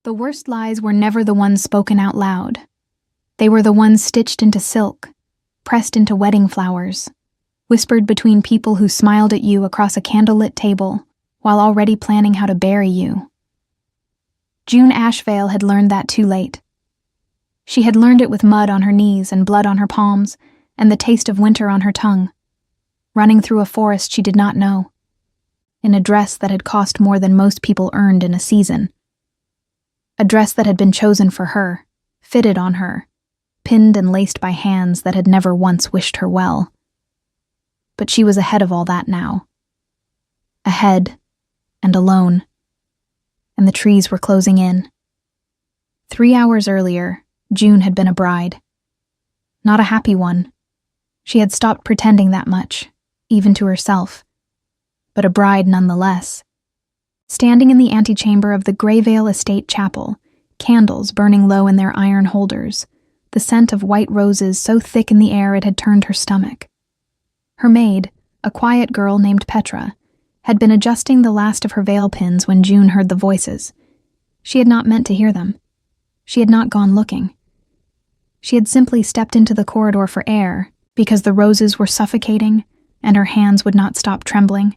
The worst lies were never the ones spoken out loud. They were the ones stitched into silk, pressed into wedding flowers, whispered between people who smiled at you across a candlelit table while already planning how to bury you. June Ashvale had learned that too late. She had learned it with mud on her knees and blood on her palms and the taste of winter on her tongue, running through a forest she did not know, in a dress that had cost more than most people earned in a season. A dress that had been chosen for her, fitted on her, pinned and laced by hands that had never once wished her well. But she was ahead of all that now. Ahead and alone. And the trees were closing in. 3 hours earlier, June had been a bride. Not a happy one. She had stopped pretending that much, even to herself. But a bride nonetheless. Standing in the antechamber of the Greyvale Estate Chapel, candles burning low in their iron holders, the scent of white roses so thick in the air it had turned her stomach. Her maid, a quiet girl named Petra, had been adjusting the last of her veil pins when June heard the voices. She had not meant to hear them. She had not gone looking. She had simply stepped into the corridor for air because the roses were suffocating and her hands would not stop trembling,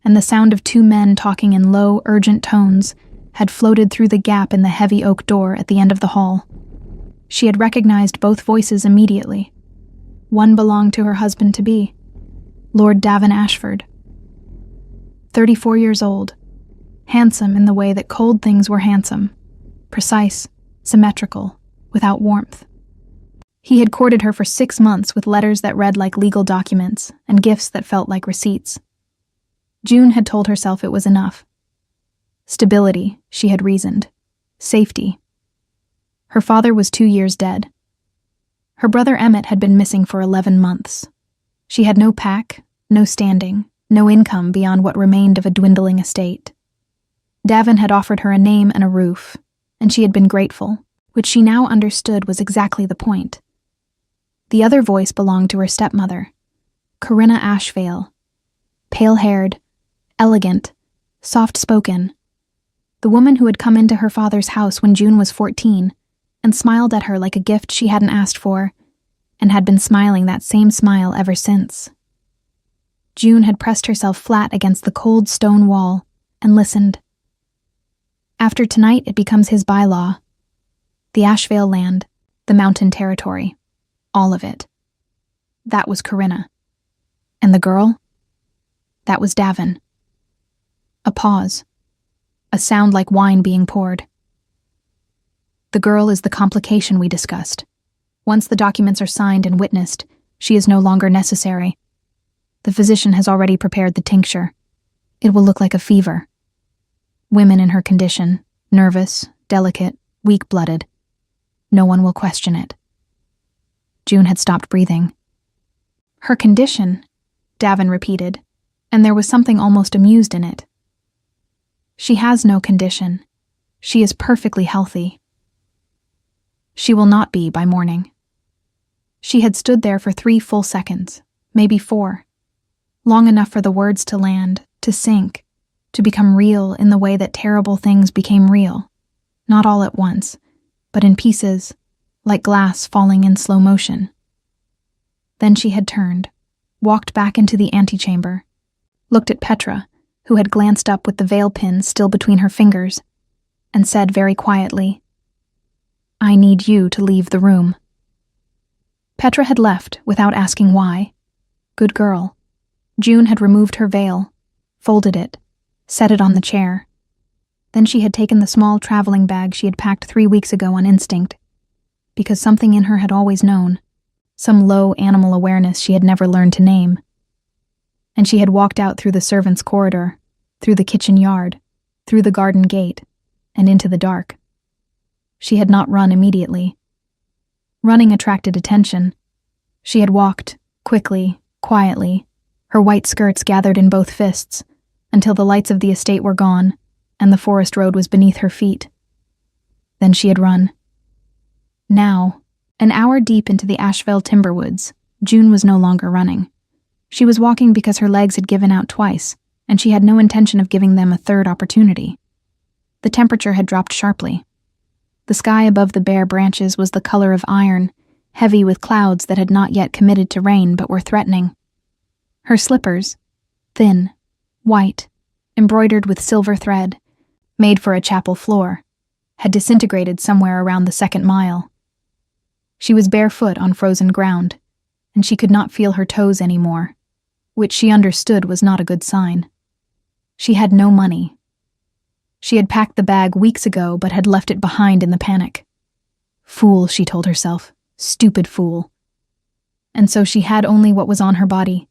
and the sound of two men talking in low, urgent tones had floated through the gap in the heavy oak door at the end of the hall. She had recognized both voices immediately. One belonged to her husband-to-be, Lord Davin Ashford. 34 years old, handsome in the way that cold things were handsome, precise, symmetrical, without warmth. He had courted her for 6 months with letters that read like legal documents and gifts that felt like receipts. June had told herself it was enough. Stability, she had reasoned. Safety. Her father was 2 years dead. Her brother Emmett had been missing for 11 months. She had no pack, no standing, no income beyond what remained of a dwindling estate. Davin had offered her a name and a roof, and she had been grateful, which she now understood was exactly the point. The other voice belonged to her stepmother, Corinna Ashvale, pale-haired, elegant, soft-spoken, the woman who had come into her father's house when June was 14 and smiled at her like a gift she hadn't asked for, and had been smiling that same smile ever since. June had pressed herself flat against the cold stone wall and listened. After tonight, it becomes his bylaw. The Ashvale land, the mountain territory, all of it. That was Corinna. And the girl? That was Davin. A pause. A sound like wine being poured. The girl is the complication we discussed. Once the documents are signed and witnessed, she is no longer necessary. The physician has already prepared the tincture. It will look like a fever. Women in her condition, nervous, delicate, weak-blooded. No one will question it. June had stopped breathing. Her condition, Davin repeated, and there was something almost amused in it. She has no condition. She is perfectly healthy. She will not be by morning. She had stood there for 3 full seconds, maybe 4, long enough for the words to land, to sink, to become real in the way that terrible things became real, not all at once, but in pieces, like glass falling in slow motion. Then she had turned, walked back into the antechamber, looked at Petra, who had glanced up with the veil pin still between her fingers, and said very quietly, "I need you to leave the room." Petra had left without asking why. Good girl. June had removed her veil, folded it, set it on the chair. Then she had taken the small traveling bag she had packed 3 weeks ago on instinct, because something in her had always known, some low animal awareness she had never learned to name. And she had walked out through the servants' corridor, through the kitchen yard, through the garden gate, and into the dark. She had not run immediately. Running attracted attention. She had walked, quickly, quietly, her white skirts gathered in both fists, until the lights of the estate were gone, and the forest road was beneath her feet. Then she had run. Now, an hour deep into the Ashvale timberwoods, June was no longer running. She was walking because her legs had given out twice, and she had no intention of giving them a third opportunity. The temperature had dropped sharply, The sky above the bare branches was the color of iron, heavy with clouds that had not yet committed to rain but were threatening. Her slippers, thin, white, embroidered with silver thread, made for a chapel floor, had disintegrated somewhere around the 2nd mile. She was barefoot on frozen ground, and she could not feel her toes anymore, which she understood was not a good sign. She had no money. She had packed the bag weeks ago but had left it behind in the panic. Fool, she told herself. Stupid fool. And so she had only what was on her body.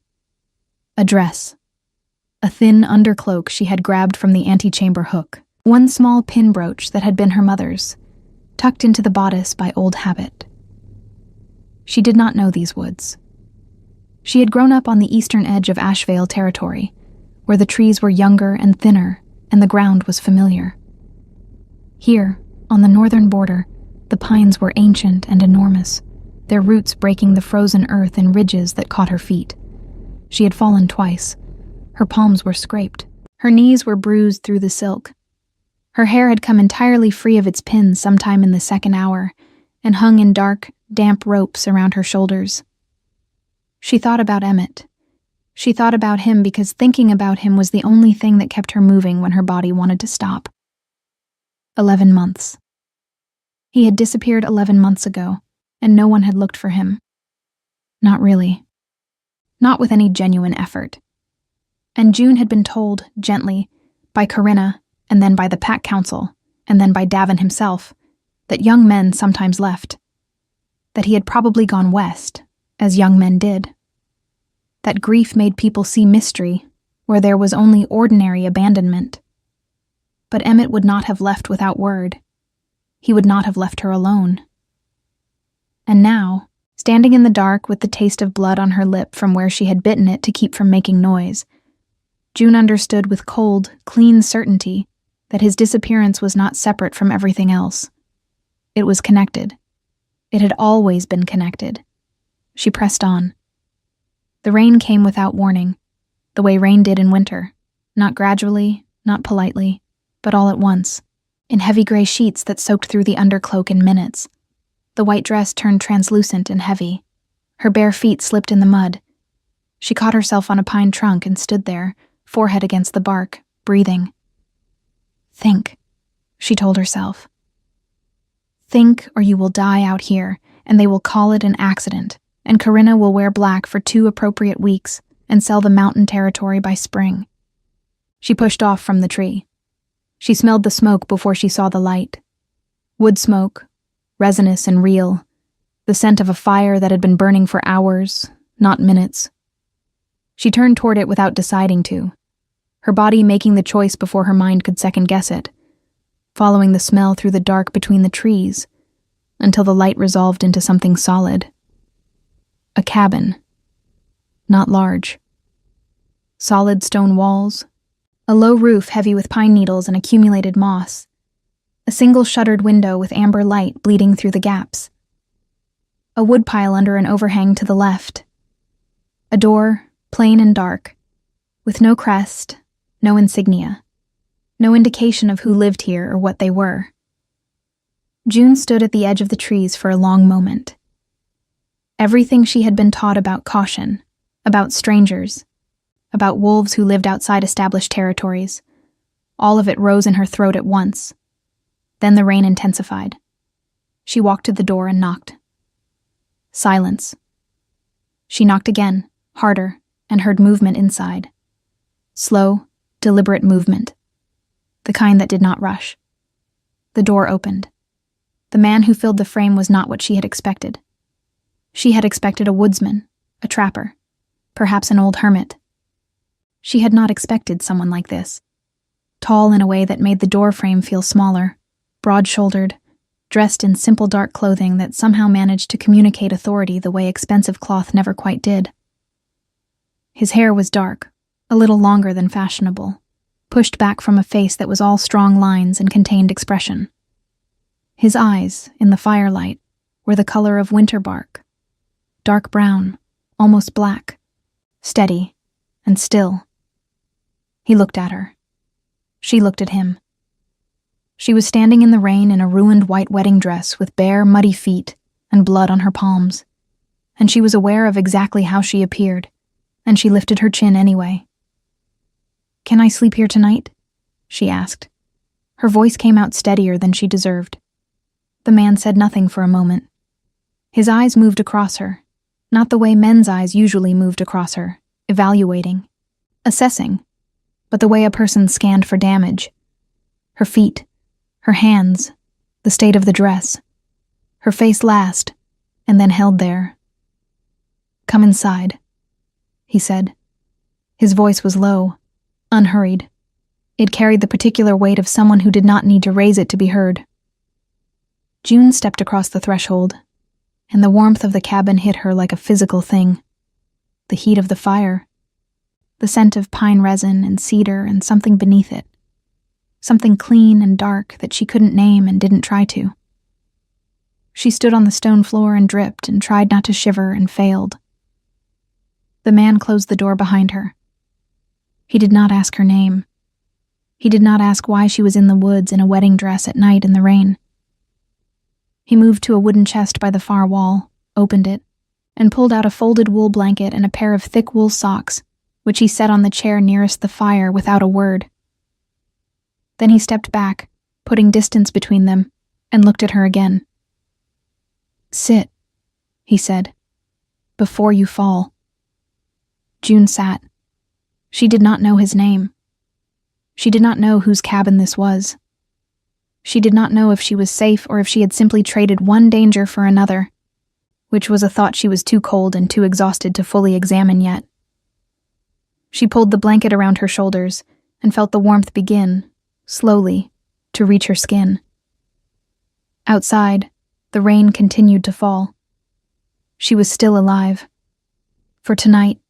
A dress. A thin undercloak she had grabbed from the antechamber hook. One small pin brooch that had been her mother's, tucked into the bodice by old habit. She did not know these woods. She had grown up on the eastern edge of Ashvale territory, where the trees were younger and thinner and the ground was familiar. Here, on the northern border, the pines were ancient and enormous, their roots breaking the frozen earth in ridges that caught her feet. She had fallen twice. Her palms were scraped. Her knees were bruised through the silk. Her hair had come entirely free of its pins sometime in the 2nd hour and hung in dark, damp ropes around her shoulders. She thought about Emmett. She thought about him because thinking about him was the only thing that kept her moving when her body wanted to stop. 11 months. He had disappeared 11 months ago, and no one had looked for him. Not really. Not with any genuine effort. And June had been told, gently, by Corinna, and then by the Pack Council, and then by Davin himself, that young men sometimes left. That he had probably gone west, as young men did. That grief made people see mystery, where there was only ordinary abandonment. But Emmett would not have left without word. He would not have left her alone. And now, standing in the dark with the taste of blood on her lip from where she had bitten it to keep from making noise, June understood with cold, clean certainty that his disappearance was not separate from everything else. It was connected. It had always been connected. She pressed on. The rain came without warning, the way rain did in winter, not gradually, not politely, but all at once, in heavy gray sheets that soaked through the undercloak in minutes. The white dress turned translucent and heavy. Her bare feet slipped in the mud. She caught herself on a pine trunk and stood there, forehead against the bark, breathing. Think, she told herself. Think, or you will die out here, and they will call it an accident, and Corinna will wear black for 2 appropriate weeks and sell the mountain territory by spring. She pushed off from the tree. She smelled the smoke before she saw the light. Wood smoke, resinous and real, the scent of a fire that had been burning for hours, not minutes. She turned toward it without deciding to, her body making the choice before her mind could second-guess it, following the smell through the dark between the trees, until the light resolved into something solid. A cabin. Not large. Solid stone walls, a low roof heavy with pine needles and accumulated moss, a single shuttered window with amber light bleeding through the gaps, a woodpile under an overhang to the left, a door, plain and dark, with no crest, no insignia, no indication of who lived here or what they were. June stood at the edge of the trees for a long moment. Everything she had been taught about caution, about strangers, about wolves who lived outside established territories, all of it rose in her throat at once. Then the rain intensified. She walked to the door and knocked. Silence. She knocked again, harder, and heard movement inside. Slow, deliberate movement. The kind that did not rush. The door opened. The man who filled the frame was not what she had expected. She had expected a woodsman, a trapper, perhaps an old hermit. She had not expected someone like this. Tall in a way that made the door frame feel smaller, broad-shouldered, dressed in simple dark clothing that somehow managed to communicate authority the way expensive cloth never quite did. His hair was dark, a little longer than fashionable, pushed back from a face that was all strong lines and contained expression. His eyes, in the firelight, were the color of winter bark, dark brown, almost black, steady, and still. He looked at her. She looked at him. She was standing in the rain in a ruined white wedding dress with bare, muddy feet and blood on her palms. And she was aware of exactly how she appeared, and she lifted her chin anyway. "Can I sleep here tonight?" she asked. Her voice came out steadier than she deserved. The man said nothing for a moment. His eyes moved across her, not the way men's eyes usually moved across her, evaluating, assessing, but the way a person scanned for damage. Her feet, her hands, the state of the dress. Her face last, and then held there. "Come inside," he said. His voice was low, unhurried. It carried the particular weight of someone who did not need to raise it to be heard. June stepped across the threshold, and the warmth of the cabin hit her like a physical thing. The heat of the fire, the scent of pine resin and cedar and something beneath it. Something clean and dark that she couldn't name and didn't try to. She stood on the stone floor and dripped and tried not to shiver and failed. The man closed the door behind her. He did not ask her name. He did not ask why she was in the woods in a wedding dress at night in the rain. He moved to a wooden chest by the far wall, opened it, and pulled out a folded wool blanket and a pair of thick wool socks, which he set on the chair nearest the fire without a word. Then he stepped back, putting distance between them, and looked at her again. "Sit," he said, "before you fall." June sat. She did not know his name. She did not know whose cabin this was. She did not know if she was safe or if she had simply traded one danger for another, which was a thought she was too cold and too exhausted to fully examine yet. She pulled the blanket around her shoulders and felt the warmth begin, slowly, to reach her skin. Outside, the rain continued to fall. She was still alive. For tonight,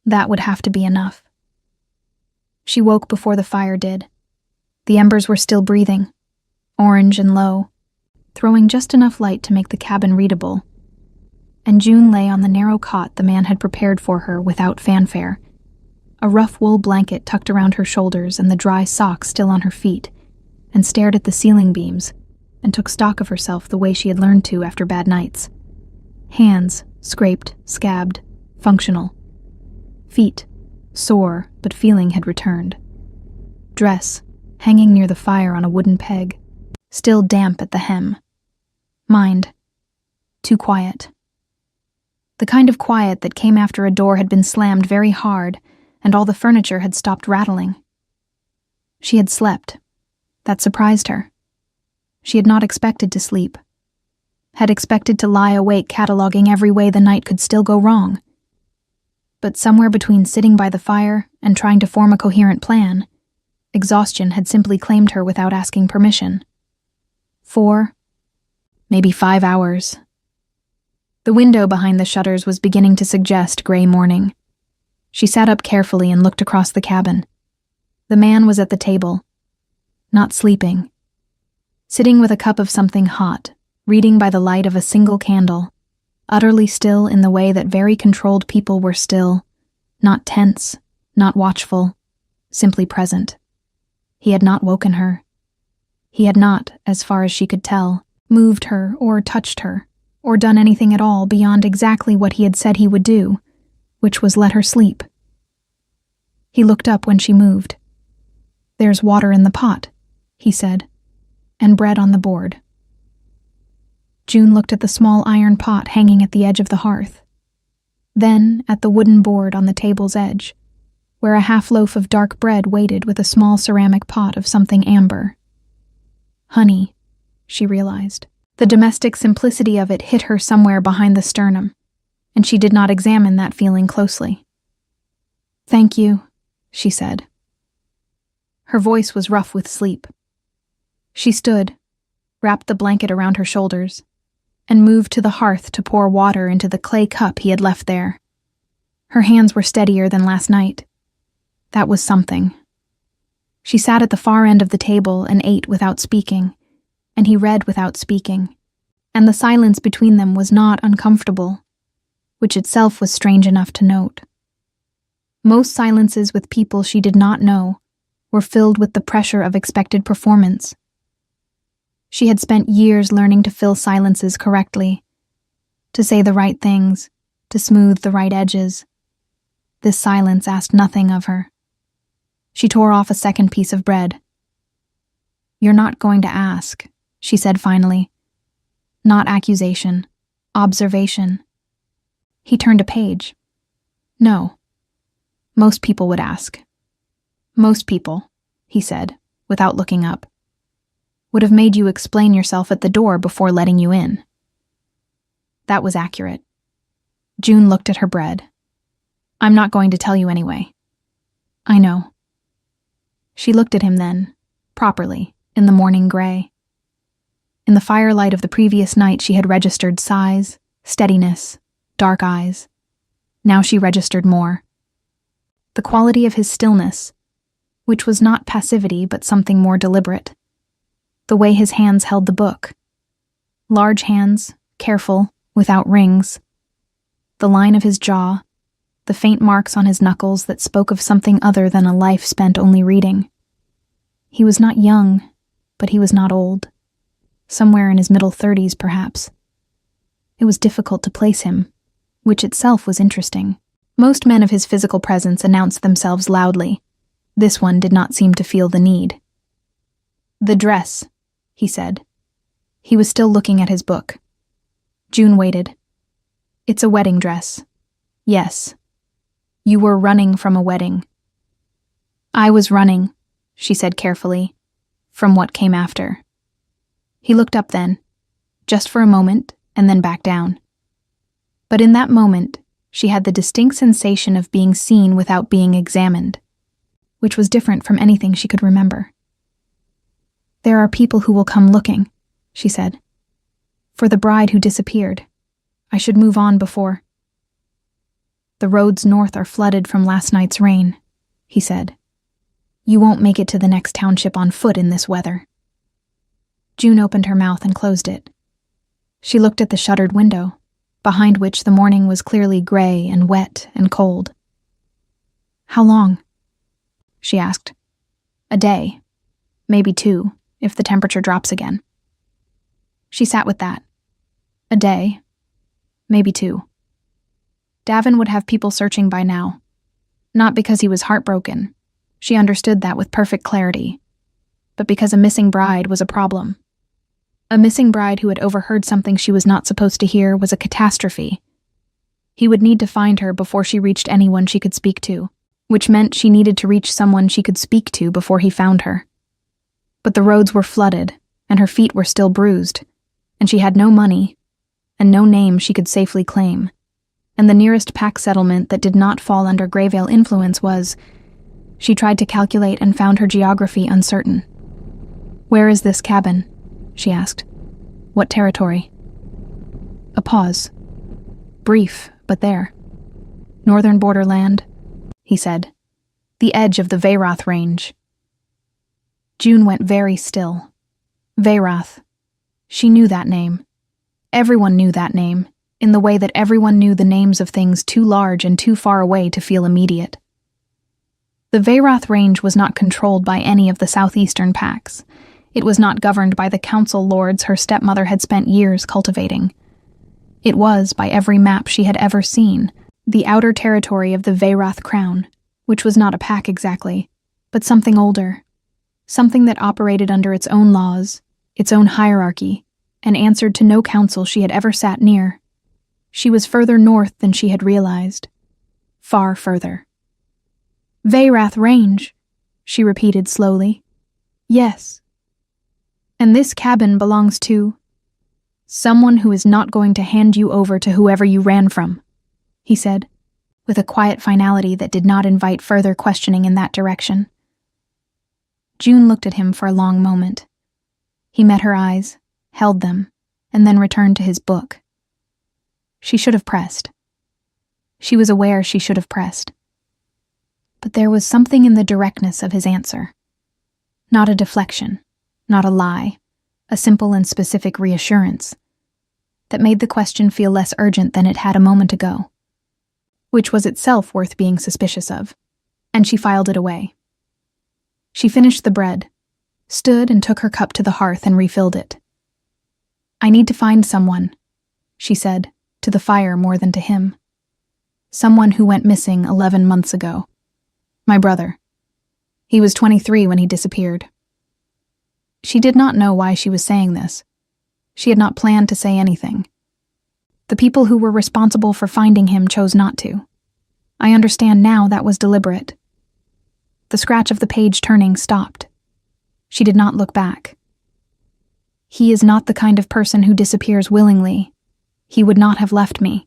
that would have to be enough. She woke before the fire did. The embers were still breathing, orange and low, throwing just enough light to make the cabin readable. And June lay on the narrow cot the man had prepared for her without fanfare, a rough wool blanket tucked around her shoulders and the dry socks still on her feet, and stared at the ceiling beams, and took stock of herself the way she had learned to after bad nights. Hands, scraped, scabbed, functional. Feet, sore, but feeling had returned. Dress, hanging near the fire on a wooden peg, still damp at the hem. Mind, too quiet. The kind of quiet that came after a door had been slammed very hard and all the furniture had stopped rattling. She had slept. That surprised her. She had not expected to sleep. Had expected to lie awake cataloging every way the night could still go wrong. But somewhere between sitting by the fire and trying to form a coherent plan, exhaustion had simply claimed her without asking permission. 4, maybe 5 hours. The window behind the shutters was beginning to suggest gray morning. She sat up carefully and looked across the cabin. The man was at the table, not sleeping, sitting with a cup of something hot, reading by the light of a single candle, utterly still in the way that very controlled people were still, not tense, not watchful, simply present. He had not woken her. He had not, as far as she could tell, moved her or touched her, or done anything at all beyond exactly what he had said he would do, which was let her sleep. He looked up when she moved. "There's water in the pot," he said, "and bread on the board." June looked at the small iron pot hanging at the edge of the hearth, then at the wooden board on the table's edge, where a half loaf of dark bread waited with a small ceramic pot of something amber. Honey, she realized. The domestic simplicity of it hit her somewhere behind the sternum, and she did not examine that feeling closely. "Thank you," she said. Her voice was rough with sleep. She stood, wrapped the blanket around her shoulders, and moved to the hearth to pour water into the clay cup he had left there. Her hands were steadier than last night. That was something. She sat at the far end of the table and ate without speaking, and he read without speaking, and the silence between them was not uncomfortable, which itself was strange enough to note. Most silences with people she did not know were filled with the pressure of expected performance, She had spent years learning to fill silences correctly, to say the right things, to smooth the right edges. This silence asked nothing of her. She tore off a second piece of bread. "You're not going to ask," she said finally. "Not accusation, observation." He turned a page. "No. Most people would ask. Most people," he said, without looking up, "would have made you explain yourself at the door before letting you in." That was accurate. June looked at her bread. "I'm not going to tell you anyway." "I know." She looked at him then, properly, in the morning gray. In the firelight of the previous night she had registered size, steadiness, dark eyes. Now she registered more. The quality of his stillness, which was not passivity but something more deliberate. The way his hands held the book. Large hands, careful, without rings. The line of his jaw, the faint marks on his knuckles that spoke of something other than a life spent only reading. He was not young, but he was not old. Somewhere in his middle 30s, perhaps. It was difficult to place him, which itself was interesting. Most men of his physical presence announced themselves loudly. This one did not seem to feel the need. "The dress," he said. He was still looking at his book. June waited. "It's a wedding dress. Yes. You were running from a wedding." "I was running," she said carefully, "from what came after." He looked up then, just for a moment, and then back down. But in that moment, she had the distinct sensation of being seen without being examined, which was different from anything she could remember. "There are people who will come looking," she said. "For the bride who disappeared. I should move on before—" "The roads north are flooded from last night's rain," he said. "You won't make it to the next township on foot in this weather." June opened her mouth and closed it. She looked at the shuttered window, behind which the morning was clearly gray and wet and cold. "How long?" she asked. "A day. Maybe 2, if the temperature drops again." She sat with that. A day. Maybe 2. Davin would have people searching by now. Not because he was heartbroken. She understood that with perfect clarity. But because a missing bride was a problem. A missing bride who had overheard something she was not supposed to hear was a catastrophe. He would need to find her before she reached anyone she could speak to, which meant she needed to reach someone she could speak to before he found her. But the roads were flooded, and her feet were still bruised, and she had no money, and no name she could safely claim, and the nearest pack settlement that did not fall under Greyvale influence was— She tried to calculate and found her geography uncertain. "Where is this cabin?" she asked. "What territory?" A pause. Brief, but there. "Northern borderland," he said. "The edge of the Veyrath range." June went very still. Veyrath. She knew that name. Everyone knew that name, in the way that everyone knew the names of things too large and too far away to feel immediate. The Veyrath range was not controlled by any of the southeastern packs. It was not governed by the council lords her stepmother had spent years cultivating. It was, by every map she had ever seen, the outer territory of the Veyrath crown, which was not a pack exactly, but something older, something that operated under its own laws, its own hierarchy, and answered to no council she had ever sat near. She was further north than she had realized. Far further. "Veyrath range," she repeated slowly. "Yes. And this cabin belongs to someone who is not going to hand you over to whoever you ran from," he said, with a quiet finality that did not invite further questioning in that direction. June looked at him for a long moment. He met her eyes, held them, and then returned to his book. She should have pressed. She was aware she should have pressed. But there was something in the directness of his answer. Not a deflection, not a lie, a simple and specific reassurance that made the question feel less urgent than it had a moment ago, which was itself worth being suspicious of, and she filed it away. She finished the bread, stood and took her cup to the hearth and refilled it. "I need to find someone," she said, to the fire more than to him. "Someone who went missing 11 months ago. My brother. He was 23 when he disappeared." She did not know why she was saying this. She had not planned to say anything. The people who were responsible for finding him chose not to. I understand now that was deliberate. The scratch of the page turning stopped. She did not look back. "He is not the kind of person who disappears willingly. He would not have left me.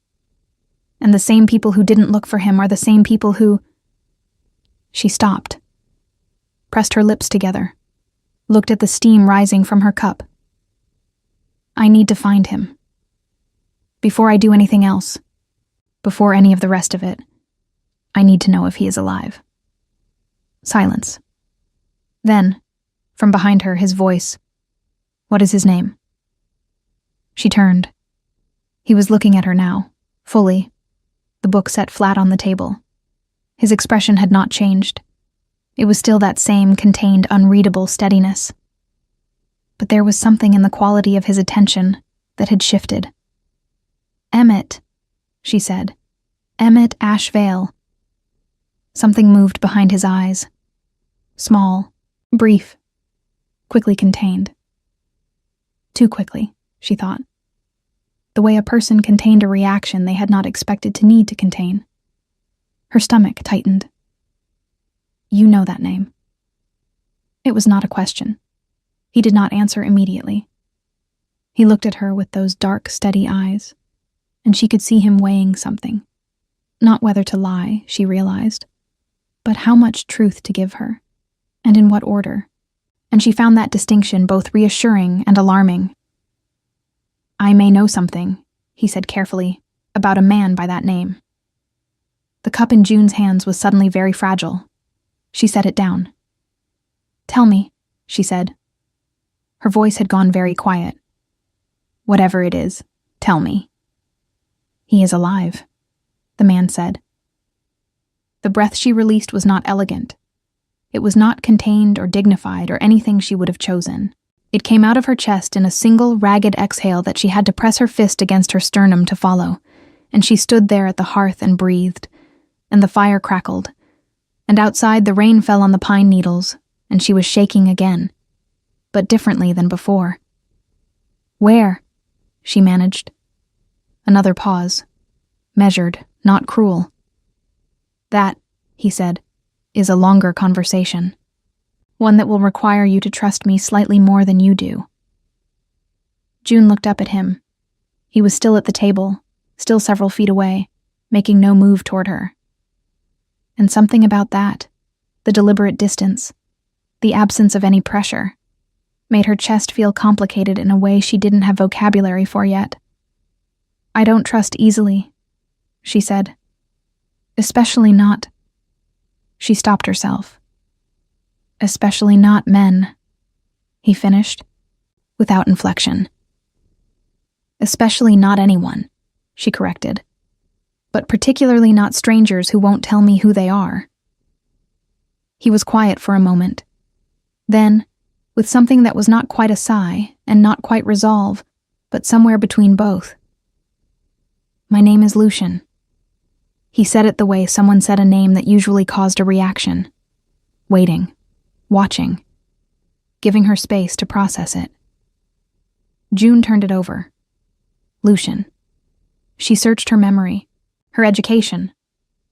And the same people who didn't look for him are the same people who—" She stopped, pressed her lips together, looked at the steam rising from her cup. "I need to find him. Before I do anything else, before any of the rest of it, I need to know if he is alive." Silence. Then, from behind her, his voice, "What is his name?" She turned. He was looking at her now, fully, the book set flat on the table. His expression had not changed. It was still that same contained, unreadable steadiness. But there was something in the quality of his attention that had shifted. "Emmett," she said. "Emmett Ashvale." Something moved behind his eyes. Small, brief, quickly contained. Too quickly, she thought. The way a person contained a reaction they had not expected to need to contain. Her stomach tightened. "You know that name." It was not a question. He did not answer immediately. He looked at her with those dark, steady eyes, and she could see him weighing something. Not whether to lie, she realized, but how much truth to give her, and in what order, and she found that distinction both reassuring and alarming. "I may know something," he said carefully, "about a man by that name." The cup in June's hands was suddenly very fragile. She set it down. "Tell me," she said. Her voice had gone very quiet. "Whatever it is, tell me." "He is alive," the man said. The breath she released was not elegant. It was not contained or dignified or anything she would have chosen. It came out of her chest in a single, ragged exhale that she had to press her fist against her sternum to follow, and she stood there at the hearth and breathed, and the fire crackled, and outside the rain fell on the pine needles, and she was shaking again, but differently than before. "Where?" she managed. Another pause. Measured, not cruel. "That," he said, "is a longer conversation. One that will require you to trust me slightly more than you do." June looked up at him. He was still at the table, still several feet away, making no move toward her. And something about that, the deliberate distance, the absence of any pressure, made her chest feel complicated in a way she didn't have vocabulary for yet. "I don't trust easily," she said. "Especially not—" She stopped herself. "Especially not men," he finished, without inflection. "Especially not anyone," she corrected. "But particularly not strangers who won't tell me who they are." He was quiet for a moment. Then, with something that was not quite a sigh and not quite resolve, but somewhere between both, "My name is Lucian." He said it the way someone said a name that usually caused a reaction. Waiting, watching, giving her space to process it. June turned it over. Lucian. She searched her memory, her education,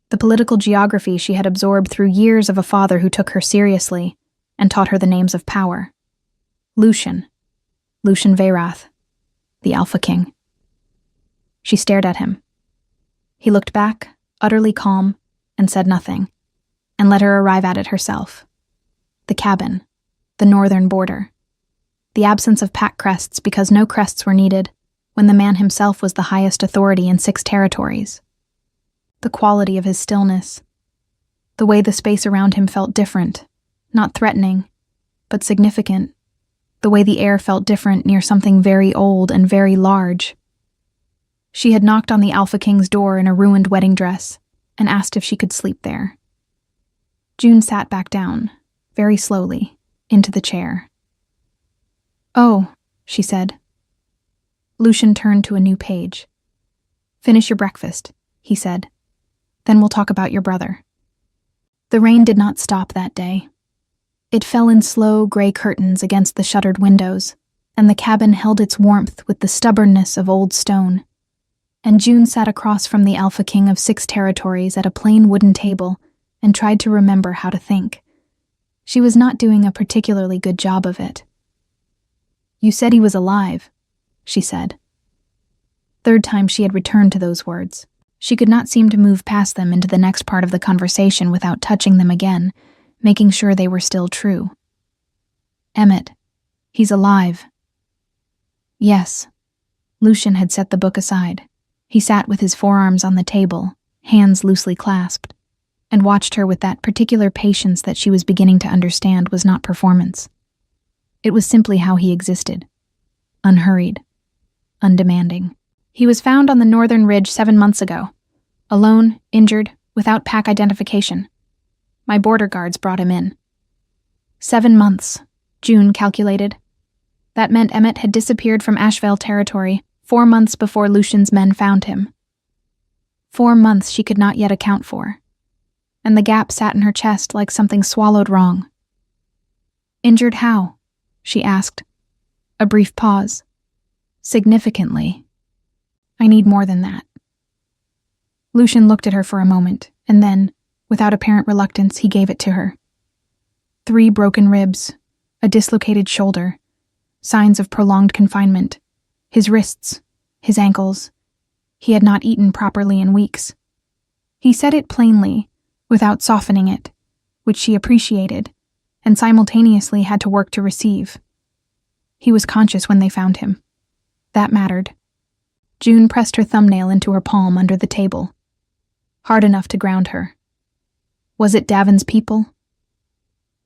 the political geography she had absorbed through years of a father who took her seriously and taught her the names of power. Lucian. Lucian Veyrath, the Alpha King. She stared at him. He looked back, utterly calm, and said nothing, and let her arrive at it herself. The cabin, the northern border, the absence of pack crests because no crests were needed when the man himself was the highest authority in 6 territories. The quality of his stillness, the way the space around him felt different, not threatening, but significant, the way the air felt different near something very old and very large. She had knocked on the Alpha King's door in a ruined wedding dress and asked if she could sleep there. June sat back down, very slowly, into the chair, "Oh," she said. Lucian turned to a new page. "Finish your breakfast," he said. "Then we'll talk about your brother." The rain did not stop that day. It fell in slow gray curtains against the shuttered windows, and the cabin held its warmth with the stubbornness of old stone. And June sat across from the Alpha King of 6 territories at a plain wooden table and tried to remember how to think. She was not doing a particularly good job of it. "You said he was alive," she said. Third time she had returned to those words. She could not seem to move past them into the next part of the conversation without touching them again, making sure they were still true. "Emmett, he's alive." Yes. Lucian had set the book aside. He sat with his forearms on the table, hands loosely clasped, and watched her with that particular patience that she was beginning to understand was not performance. It was simply how he existed. Unhurried. Undemanding. "He was found on the northern ridge 7 months ago. Alone, injured, without pack identification. My border guards brought him in." 7 months, June calculated. That meant Emmett had disappeared from Ashvale territory 4 months before Lucian's men found him. 4 months she could not yet account for, and the gap sat in her chest like something swallowed wrong. "Injured how?" she asked. A brief pause. "Significantly. I need more than that." Lucian looked at her for a moment, and then, without apparent reluctance, he gave it to her. 3 broken ribs, a dislocated shoulder, signs of prolonged confinement, his wrists, his ankles. He had not eaten properly in weeks. He said it plainly, without softening it, which she appreciated, and simultaneously had to work to receive. He was conscious when they found him. That mattered. June pressed her thumbnail into her palm under the table, hard enough to ground her. Was it Davin's people?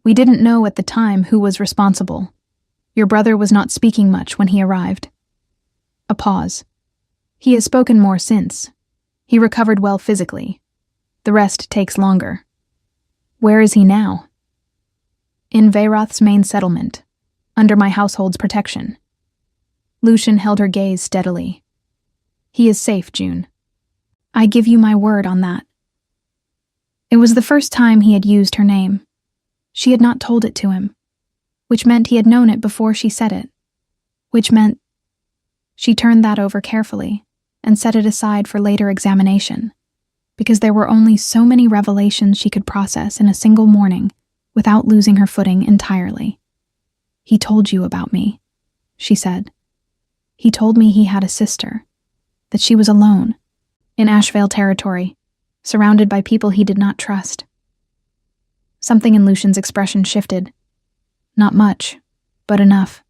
"We didn't know at the time who was responsible. Your brother was not speaking much when he arrived." A pause. "He has spoken more since. He recovered well physically. The rest takes longer." "Where is he now?" "In Veyroth's main settlement, under my household's protection." Lucian held her gaze steadily. "He is safe, June. I give you my word on that." It was the first time he had used her name. She had not told it to him, which meant he had known it before she said it, which meant she turned that over carefully and set it aside for later examination, because there were only so many revelations she could process in a single morning without losing her footing entirely. "He told you about me," she said. "He told me he had a sister, that she was alone, in Ashvale territory, surrounded by people he did not trust." Something in Lucian's expression shifted. "Not much, but enough."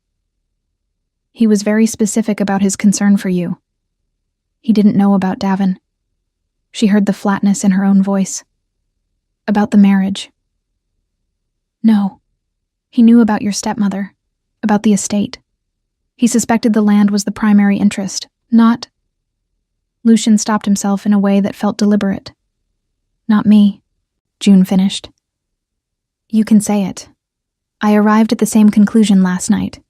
"He was very specific about his concern for you. He didn't know about Davin." She heard the flatness in her own voice. "About the marriage." "No. He knew about your stepmother, about the estate. He suspected the land was the primary interest, not—" Lucian stopped himself in a way that felt deliberate. "Not me," June finished. "You can say it. I arrived at the same conclusion last night,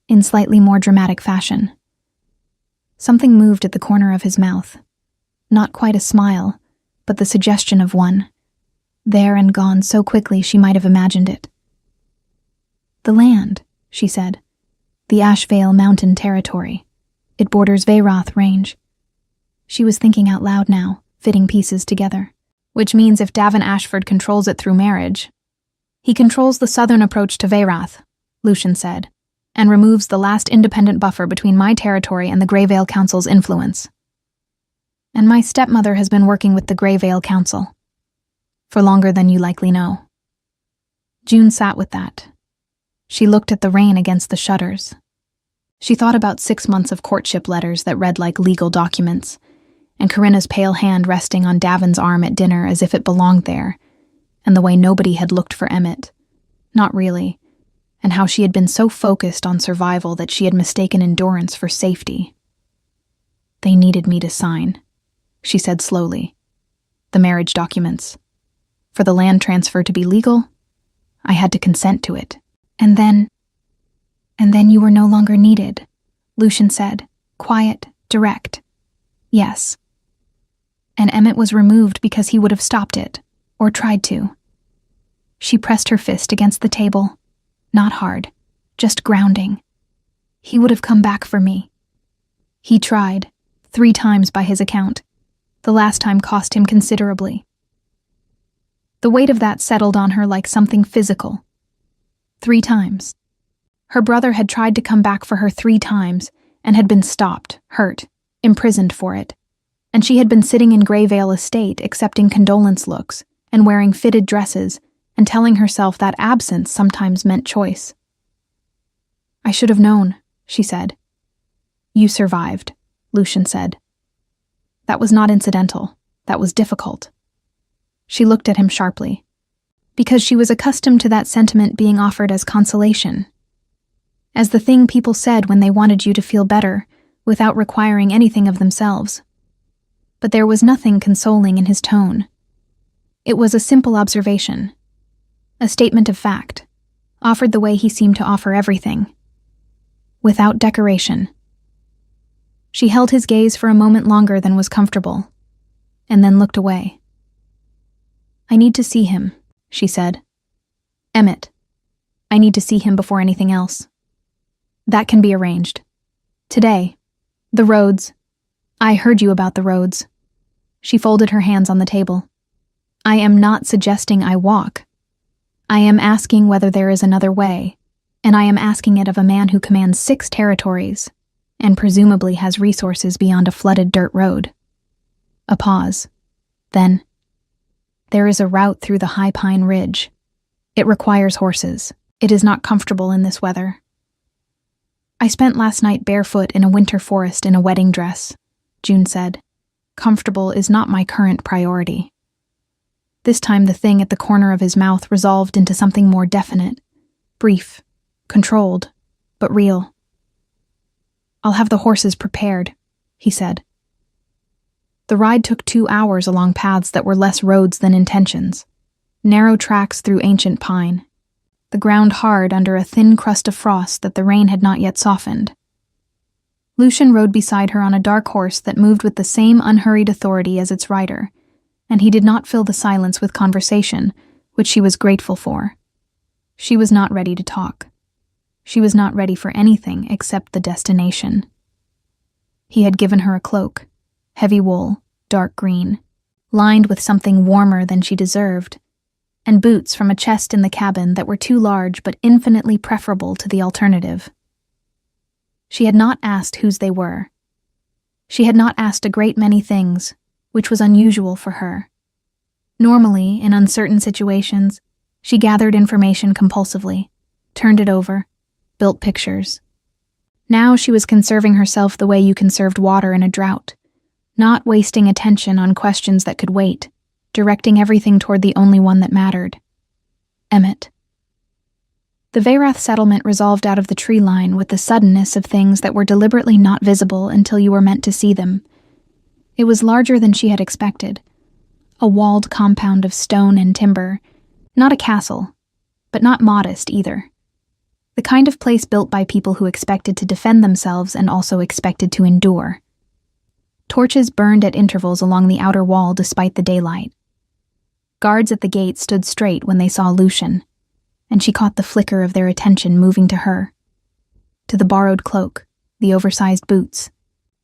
in slightly more dramatic fashion." Something moved at the corner of his mouth. Not quite a smile, but the suggestion of one. There and gone so quickly she might have imagined it. "The land," she said. "The Ashvale Mountain Territory. It borders Veyroth Range." She was thinking out loud now, fitting pieces together. "Which means if Davin Ashford controls it through marriage—" "He controls the southern approach to Veyroth," Lucian said, "and removes the last independent buffer between my territory and the Greyvale Council's influence. And my stepmother has been working with the Greyvale Council. For longer than you likely know." June sat with that. She looked at the rain against the shutters. She thought about 6 months of courtship letters that read like legal documents, and Corinna's pale hand resting on Davin's arm at dinner as if it belonged there, and the way nobody had looked for Emmett. Not really, and how she had been so focused on survival that she had mistaken endurance for safety. "They needed me to sign," she said slowly. "The marriage documents. For the land transfer to be legal, I had to consent to it. And then..." And then you were no longer needed, Lucian said, quiet, direct. Yes. And Emmett was removed because he would have stopped it, or tried to. She pressed her fist against the table. Not hard, just grounding. He would have come back for me. He tried, 3 times by his account. The last time cost him considerably. The weight of that settled on her like something physical. 3 times. Her brother had tried to come back for her 3 times and had been stopped, hurt, imprisoned for it. And she had been sitting in Greyvale Estate accepting condolence looks and wearing fitted dresses and telling herself that absence sometimes meant choice. I should have known, she said. You survived, Lucian said. That was not incidental. That was difficult. She looked at him sharply, because she was accustomed to that sentiment being offered as consolation, as the thing people said when they wanted you to feel better without requiring anything of themselves. But there was nothing consoling in his tone. It was a simple observation, a statement of fact, offered the way he seemed to offer everything, without decoration. She held his gaze for a moment longer than was comfortable, and then looked away. I need to see him, she said. Emmett. I need to see him before anything else. That can be arranged. Today. The roads. I heard you about the roads. She folded her hands on the table. I am not suggesting I walk. I am asking whether there is another way, and I am asking it of a man who commands 6 territories, and presumably has resources beyond a flooded dirt road. A pause. Then, there is a route through the High Pine Ridge. It requires horses. It is not comfortable in this weather. I spent last night barefoot in a winter forest in a wedding dress, June said. Comfortable is not my current priority. This time the thing at the corner of his mouth resolved into something more definite, brief, controlled, but real. I'll have the horses prepared, he said. The ride took 2 hours along paths that were less roads than intentions, narrow tracks through ancient pine, the ground hard under a thin crust of frost that the rain had not yet softened. Lucian rode beside her on a dark horse that moved with the same unhurried authority as its rider, and he did not fill the silence with conversation, which she was grateful for. She was not ready to talk. She was not ready for anything except the destination. He had given her a cloak, heavy wool, dark green, lined with something warmer than she deserved, and boots from a chest in the cabin that were too large but infinitely preferable to the alternative. She had not asked whose they were. She had not asked a great many things, which was unusual for her. Normally, in uncertain situations, she gathered information compulsively, turned it over, built pictures. Now she was conserving herself the way you conserved water in a drought, not wasting attention on questions that could wait, directing everything toward the only one that mattered. Emmett. The Veyrath settlement resolved out of the tree line with the suddenness of things that were deliberately not visible until you were meant to see them. It was larger than she had expected. A walled compound of stone and timber, not a castle, but not modest either. The kind of place built by people who expected to defend themselves and also expected to endure. Torches burned at intervals along the outer wall despite the daylight. Guards at the gate stood straight when they saw Lucian, and she caught the flicker of their attention moving to her. To the borrowed cloak, the oversized boots,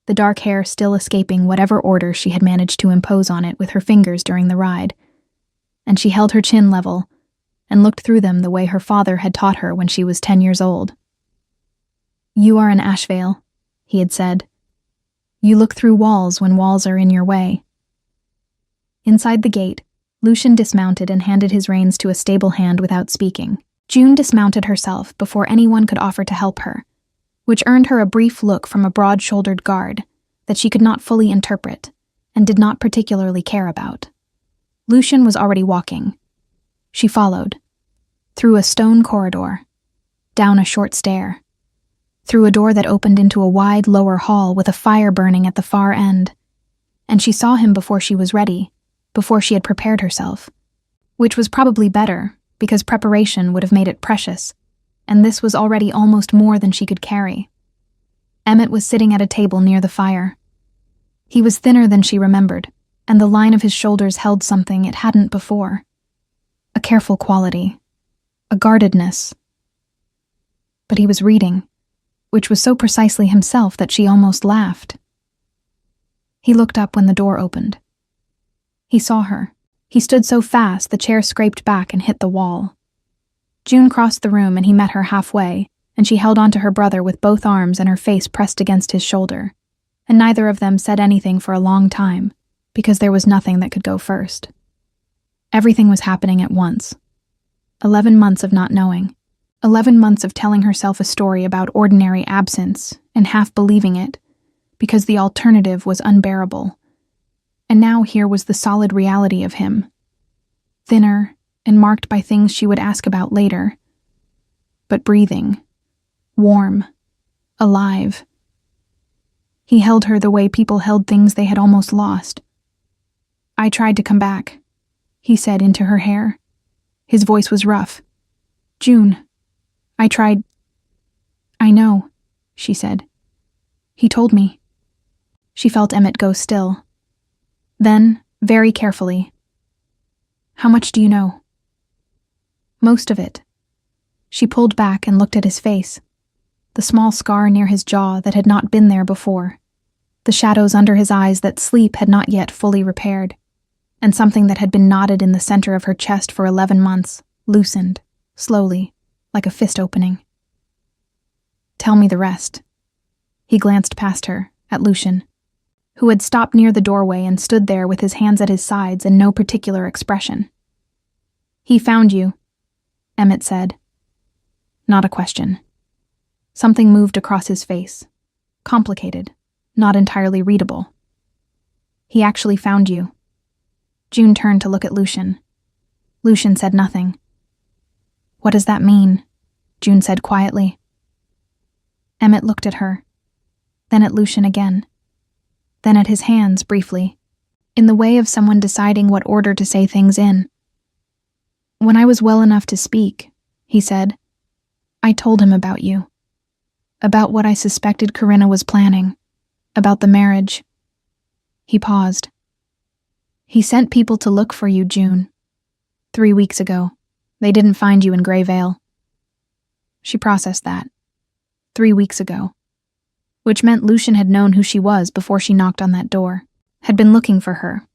the dark hair still escaping whatever order she had managed to impose on it with her fingers during the ride. And she held her chin level and looked through them the way her father had taught her when she was 10 years old. You are an Ashvale, he had said. You look through walls when walls are in your way. Inside the gate, Lucian dismounted and handed his reins to a stable hand without speaking. June dismounted herself before anyone could offer to help her, which earned her a brief look from a broad-shouldered guard that she could not fully interpret and did not particularly care about. Lucian was already walking. She followed, through a stone corridor, down a short stair, through a door that opened into a wide lower hall with a fire burning at the far end, and she saw him before she was ready, before she had prepared herself, which was probably better, because preparation would have made it precious. and this was already almost more than she could carry. Emmett was sitting at a table near the fire. He was thinner than she remembered, and the line of his shoulders held something it hadn't before. A careful quality, a guardedness. But he was reading, which was so precisely himself that she almost laughed. He looked up when the door opened. He saw her. He stood so fast the chair scraped back and hit the wall. June crossed the room and he met her halfway, and she held onto her brother with both arms and her face pressed against his shoulder, and neither of them said anything for a long time, because there was nothing that could go first. Everything was happening at once. 11 months of not knowing. 11 months of telling herself a story about ordinary absence and half believing it, because the alternative was unbearable. And now here was the solid reality of him. Thinner and marked by things she would ask about later. But breathing. Warm. Alive. He held her the way people held things they had almost lost. "I tried to come back," he said into her hair. His voice was rough. "June, I tried." "I know," she said. "He told me." She felt Emmett go still. Then, very carefully, "How much do you know?" "Most of it." She pulled back and looked at his face. The small scar near his jaw that had not been there before. The shadows under his eyes that sleep had not yet fully repaired. And something that had been knotted in the center of her chest for 11 months, loosened, slowly, like a fist opening. "Tell me the rest." He glanced past her, at Lucian, who had stopped near the doorway and stood there with his hands at his sides and no particular expression. "He found you," Emmett said. Not a question. Something moved across his face. Complicated, not entirely readable. "He actually found you." June turned to look at Lucian. Lucian said nothing. "What does that mean?" June said quietly. Emmett looked at her, then at Lucian again, then at his hands briefly, in the way of someone deciding what order to say things in. "When I was well enough to speak," he said, "I told him about you. About what I suspected Corinna was planning. About the marriage." He paused. "He sent people to look for you, June. 3 weeks ago. They didn't find you in Greyvale." She processed that. 3 weeks ago. Which meant Lucian had known who she was before she knocked on that door, had been looking for her,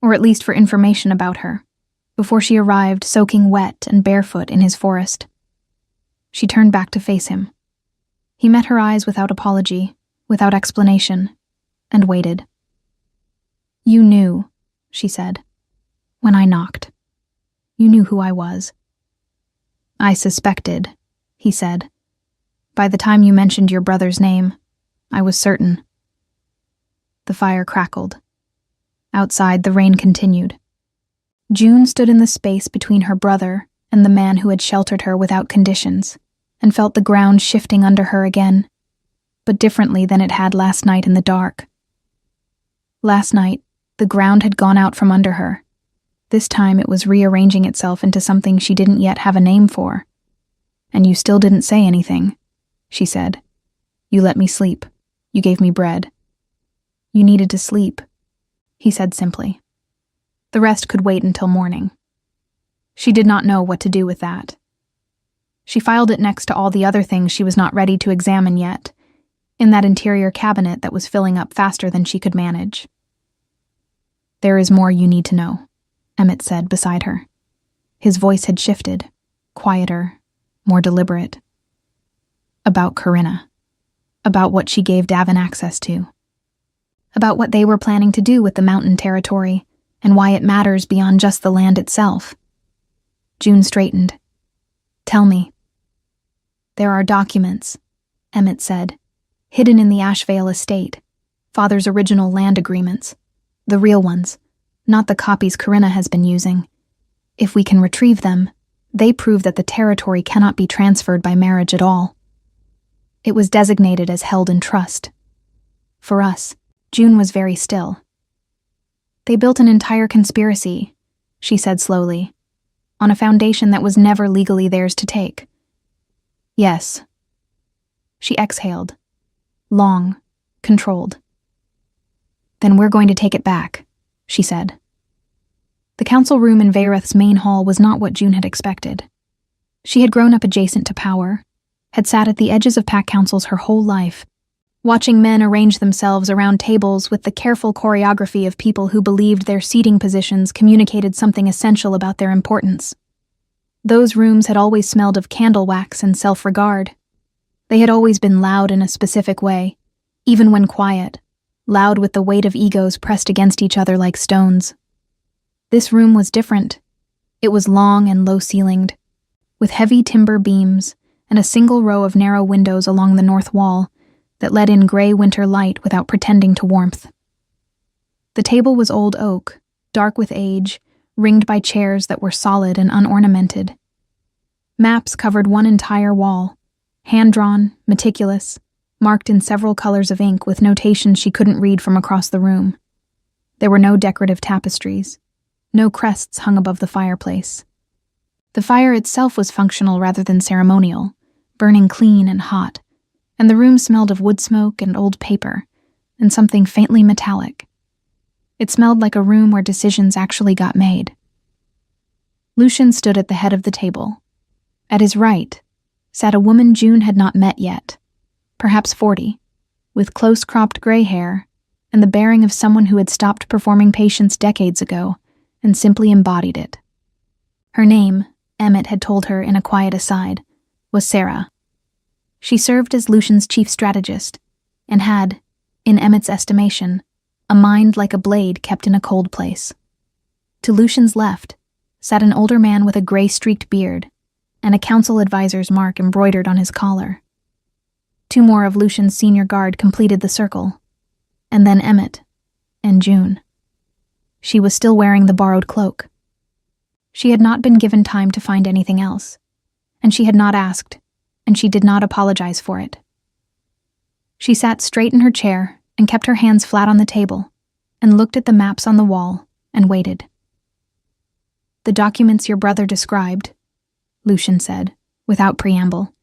or at least for information about her, before she arrived soaking wet and barefoot in his forest. She turned back to face him. He met her eyes without apology, without explanation, and waited. "You knew," she said, "when I knocked. You knew who I was." "I suspected," he said. "By the time you mentioned your brother's name, I was certain." The fire crackled. Outside, the rain continued. June stood in the space between her brother and the man who had sheltered her without conditions, and felt the ground shifting under her again, but differently than it had last night in the dark. Last night, the ground had gone out from under her. This time it was rearranging itself into something she didn't yet have a name for. "And you still didn't say anything," she said. "You let me sleep. You gave me bread." "You needed to sleep," he said simply. The rest could wait until morning. She did not know what to do with that. She filed it next to all the other things she was not ready to examine yet, in that interior cabinet that was filling up faster than she could manage. "There is more you need to know," Emmett said beside her. His voice had shifted, quieter, more deliberate. "About Corinna. About what she gave Davin access to. About what they were planning to do with the mountain territory, and why it matters beyond just the land itself." June straightened. "Tell me." "There are documents," Emmett said, "hidden in the Ashvale estate. Father's original land agreements. The real ones, not the copies Corinna has been using. If we can retrieve them, they prove that the territory cannot be transferred by marriage at all. It was designated as held in trust. For us, June was very still. They built an entire conspiracy," she said slowly, "on a foundation that was never legally theirs to take. Yes. She exhaled. Long, controlled. Then we're going to take it back, she said. The council room in Vayreth's main hall was not what June had expected. She had grown up adjacent to power, had sat at the edges of pack councils her whole life, watching men arrange themselves around tables with the careful choreography of people who believed their seating positions communicated something essential about their importance. Those rooms had always smelled of candle wax and self-regard. They had always been loud in a specific way, even when quiet, loud with the weight of egos pressed against each other like stones. This room was different. It was long and low-ceilinged, with heavy timber beams and a single row of narrow windows along the north wall that let in gray winter light without pretending to warmth. The table was old oak, dark with age, ringed by chairs that were solid and unornamented. Maps covered one entire wall, hand-drawn, meticulous, marked in several colors of ink with notations she couldn't read from across the room. There were no decorative tapestries. No crests hung above the fireplace. The fire itself was functional rather than ceremonial, burning clean and hot, and the room smelled of wood smoke and old paper, and something faintly metallic. It smelled like a room where decisions actually got made. Lucian stood at the head of the table. At his right sat a woman June had not met yet, perhaps 40, with close-cropped gray hair and the bearing of someone who had stopped performing patience decades ago and simply embodied it. Her name, Emmett had told her in a quiet aside, was Sarah. She served as Lucian's chief strategist and had, in Emmett's estimation, a mind like a blade kept in a cold place. To Lucian's left sat an older man with a gray-streaked beard and a council advisor's mark embroidered on his collar. 2 more of Lucian's senior guard completed the circle, and then Emmett and June. She was still wearing the borrowed cloak. She had not been given time to find anything else, and she had not asked, and she did not apologize for it. She sat straight in her chair and kept her hands flat on the table and looked at the maps on the wall and waited. The documents your brother described, Lucian said, without preamble,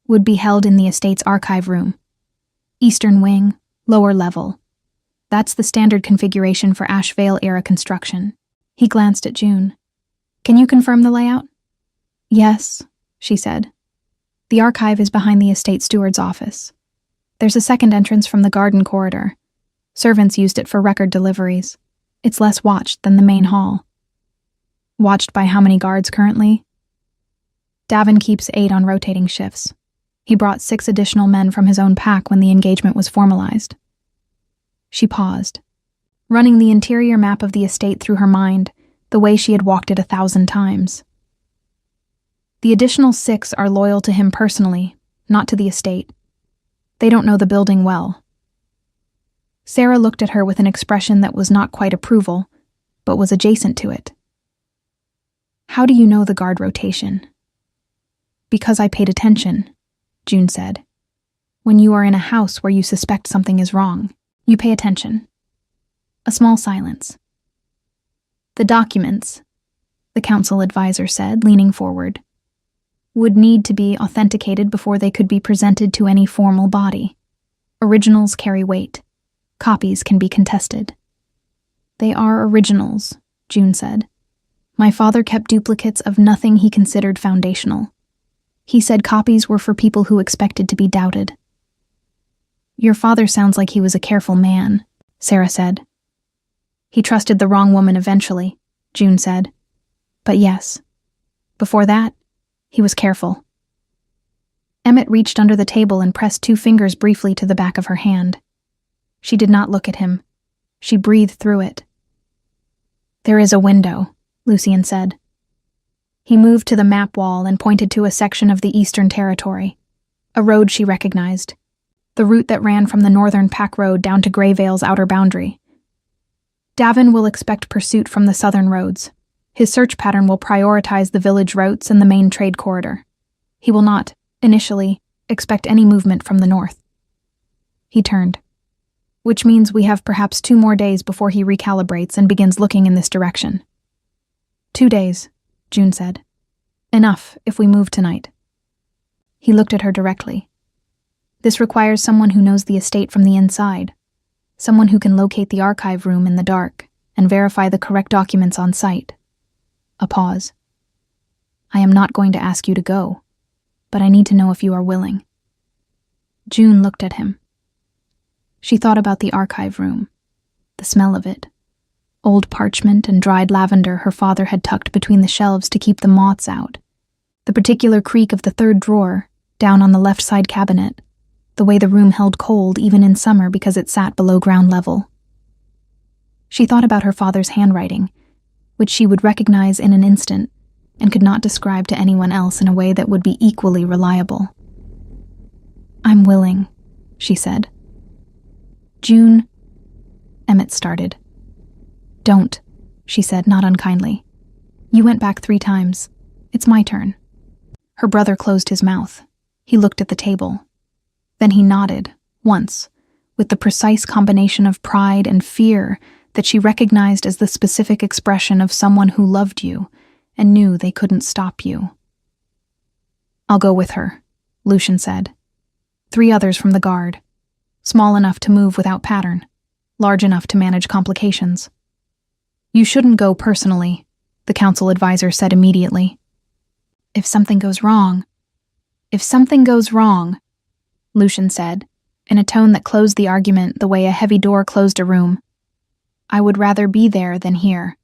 would be held in the estate's archive room. Eastern wing, lower level. That's the standard configuration for Ashvale-era construction. He glanced at June. Can you confirm the layout? Yes, she said. The archive is behind the estate steward's office. There's a second entrance from the garden corridor. Servants used it for record deliveries. It's less watched than the main hall. Watched by how many guards currently? Davin keeps 8 on rotating shifts. He brought 6 additional men from his own pack when the engagement was formalized. She paused, running the interior map of the estate through her mind, the way she had walked it 1,000 times. The additional 6 are loyal to him personally, not to the estate. They don't know the building well. Sarah looked at her with an expression that was not quite approval, but was adjacent to it. How do you know the guard rotation? Because I paid attention, June said. When you are in a house where you suspect something is wrong, you pay attention. A small silence. The documents, the council advisor said, leaning forward, would need to be authenticated before they could be presented to any formal body. Originals carry weight. Copies can be contested. They are originals, June said. My father kept duplicates of nothing he considered foundational. He said copies were for people who expected to be doubted. Your father sounds like he was a careful man, Sarah said. He trusted the wrong woman eventually, June said. But yes, before that, he was careful. Emmett reached under the table and pressed 2 fingers briefly to the back of her hand. She did not look at him. She breathed through it. There is a window, Lucian said. He moved to the map wall and pointed to a section of the Eastern Territory, a road she recognized, the route that ran from the northern pack road down to Greyvale's outer boundary. Davin will expect pursuit from the southern roads. His search pattern will prioritize the village routes and the main trade corridor. He will not, initially, expect any movement from the north. He turned. Which means we have perhaps 2 more days before he recalibrates and begins looking in this direction. 2 days, June said. Enough if we move tonight. He looked at her directly. This requires someone who knows the estate from the inside, someone who can locate the archive room in the dark and verify the correct documents on site. A pause. I am not going to ask you to go, but I need to know if you are willing. June looked at him. She thought about the archive room, the smell of it, old parchment and dried lavender her father had tucked between the shelves to keep the moths out, the particular creak of the third drawer, down on the left side cabinet, the way the room held cold even in summer because it sat below ground level. She thought about her father's handwriting, which she would recognize in an instant and could not describe to anyone else in a way that would be equally reliable. I'm willing, she said. June, Emmett started. Don't, she said, not unkindly. You went back 3 times. It's my turn. Her brother closed his mouth. He looked at the table. Then he nodded, once, with the precise combination of pride and fear that she recognized as the specific expression of someone who loved you and knew they couldn't stop you. I'll go with her, Lucian said. 3 others from the guard, small enough to move without pattern, large enough to manage complications. You shouldn't go personally, the council advisor said immediately. If something goes wrong, Lucian said, in a tone that closed the argument the way a heavy door closed a room. I would rather be there than here.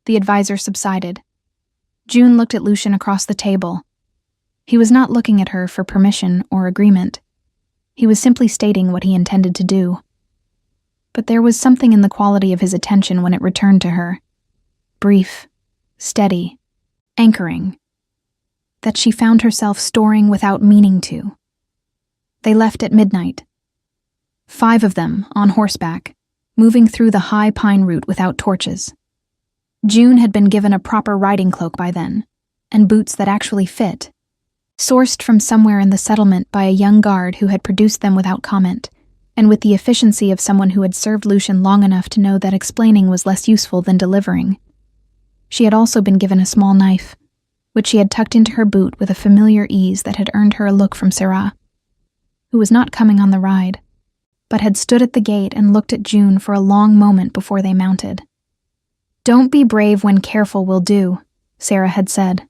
The advisor subsided. June looked at Lucian across the table. He was not looking at her for permission or agreement. He was simply stating what he intended to do. But there was something in the quality of his attention when it returned to her. Brief, steady, anchoring, that she found herself storing without meaning to. They left at midnight. 5 of them, on horseback, moving through the high pine route without torches. June had been given a proper riding cloak by then, and boots that actually fit, sourced from somewhere in the settlement by a young guard who had produced them without comment, and with the efficiency of someone who had served Lucian long enough to know that explaining was less useful than delivering. She had also been given a small knife, which she had tucked into her boot with a familiar ease that had earned her a look from Sarah, who was not coming on the ride, but had stood at the gate and looked at June for a long moment before they mounted. Don't be brave when careful will do, Sarah had said.